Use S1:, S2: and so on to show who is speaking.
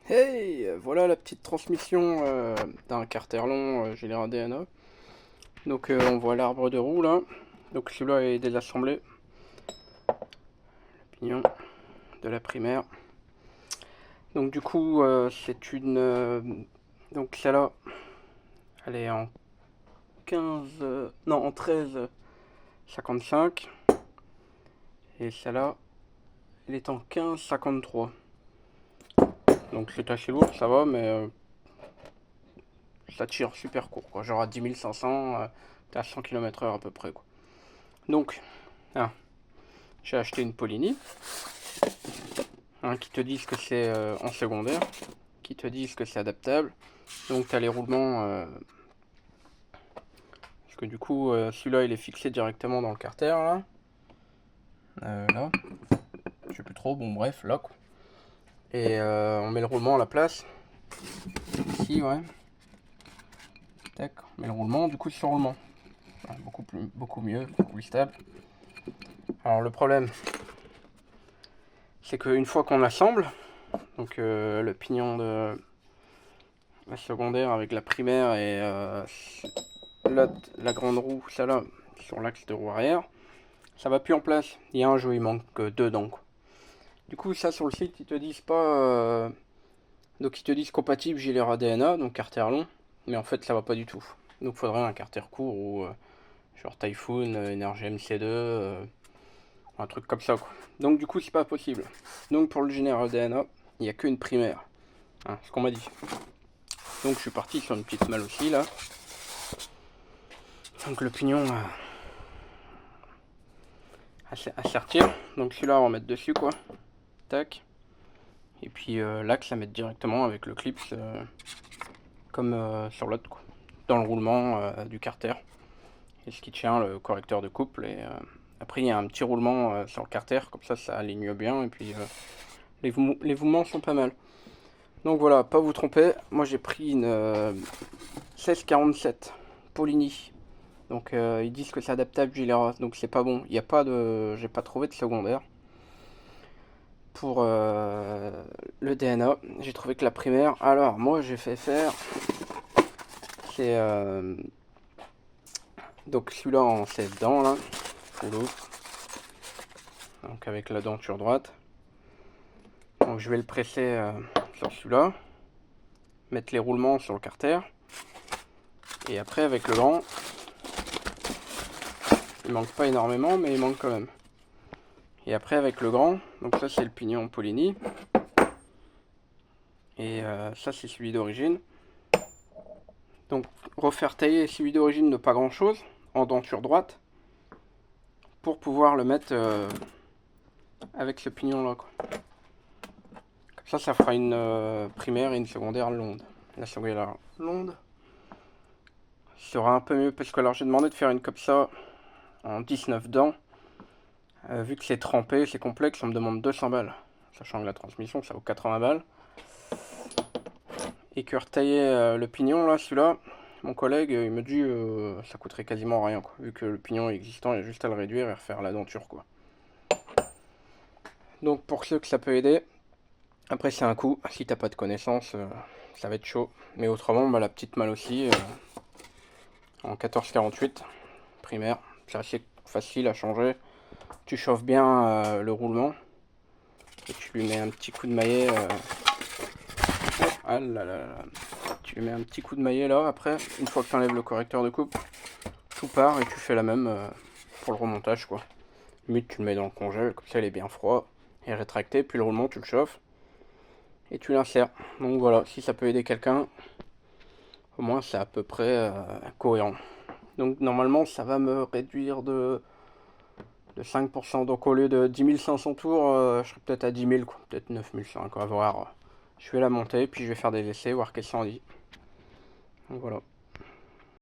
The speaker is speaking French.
S1: Hey, voilà la petite transmission d'un carter long Général DNA. Donc on voit l'arbre de roue là. Donc celui-là est désassemblé. Le pignon de la primaire. Donc du coup c'est une... donc celle-là, elle est en 15... non, en 13,55. Et celle-là, elle est en 15,53. Donc c'est assez lourd, ça va, mais ça tire super court, quoi. Genre à 10 500, t'es à 100 km/h à peu près, quoi. Donc, ah, j'ai acheté une Polini, qui te disent que c'est en secondaire, qui te disent que c'est adaptable. Donc, tu as les roulements, parce que du coup, celui-là, il est fixé directement dans le carter, là. Là, je sais plus trop, bon, bref, là, quoi. Et on met le roulement à la place. Ici, ouais. Tac, on met le roulement, du coup, c'est sur roulement. Voilà, beaucoup mieux, beaucoup plus stable. Alors, le problème, c'est qu'une fois qu'on assemble, donc le pignon de la secondaire avec la primaire et la grande roue, celle-là, sur l'axe de roue arrière, ça va plus en place. Il y a un jeu, il manque deux dents, quoi. Du coup, ça sur le site, ils te disent pas. Donc, ils te disent compatible gilet DNA, donc carter long, mais en fait, ça va pas du tout. Donc, il faudrait un carter court ou genre Typhoon, Energy MC2, un truc comme ça, quoi. Donc, du coup, c'est pas possible. Donc, pour le gilet DNA, il n'y a qu'une primaire, hein, ce qu'on m'a dit. Donc, je suis parti sur une petite malle aussi, là. Donc, le pignon à sortir. Donc, celui-là, on va mettre dessus, quoi. Tac. Et puis l'axe à mettre directement avec le clips comme sur l'autre, quoi. Dans le roulement du carter. Et ce qui tient le correcteur de couple. Et après, il y a un petit roulement sur le carter, comme ça aligne bien. Et puis les mouvements sont pas mal. Donc voilà, pas vous tromper. Moi, j'ai pris une 1647 Polini. Donc ils disent que c'est adaptable Gilera, donc c'est pas bon. Il y a pas de, j'ai pas trouvé de secondaire. Pour le DNA, j'ai trouvé que la primaire. Alors moi j'ai fait faire, c'est donc celui-là en 16 dents là, full off. Donc avec la denture droite. Donc je vais le presser sur celui-là, mettre les roulements sur le carter. Et après avec le grand, il manque pas énormément mais il manque quand même. Et après avec le grand, donc ça c'est le pignon Polini. Et ça c'est celui d'origine. Donc refaire tailler celui d'origine de pas grand chose en denture droite pour pouvoir le mettre avec ce pignon là, quoi. Comme ça fera une primaire et une secondaire londe. La secondaire londe sera un peu mieux parce que alors j'ai demandé de faire une comme ça en 19 dents. Vu que c'est trempé, c'est complexe, on me demande 200 balles. Sachant que la transmission ça vaut 80 balles. Et que retailler le pignon là, celui-là, mon collègue il me dit ça coûterait quasiment rien, quoi. Vu que le pignon est existant, il y a juste à le réduire et refaire la denture, quoi. Donc pour ceux que ça peut aider, après c'est un coup, si t'as pas de connaissances, ça va être chaud. Mais autrement, bah, la petite malle aussi, en 14,48 primaire, c'est assez facile à changer. Tu chauffes bien le roulement et tu lui mets un petit coup de maillet. Ah là là là. Tu lui mets un petit coup de maillet là. Après, une fois que tu enlèves le correcteur de coupe, tout part et tu fais la même pour le remontage, quoi. Limite, tu le mets dans le congèle, comme ça il est bien froid et rétracté. Puis le roulement, tu le chauffes et tu l'insères. Donc voilà, si ça peut aider quelqu'un, au moins c'est à peu près cohérent. Donc normalement, ça va me réduire de 5%. Donc au lieu de 10 500 tours, je serai peut-être à 10 000, quoi. Peut-être 9 500, quoi. À voir. Je vais la monter, puis je vais faire des essais, voir qu'elle s'en dit. Donc voilà.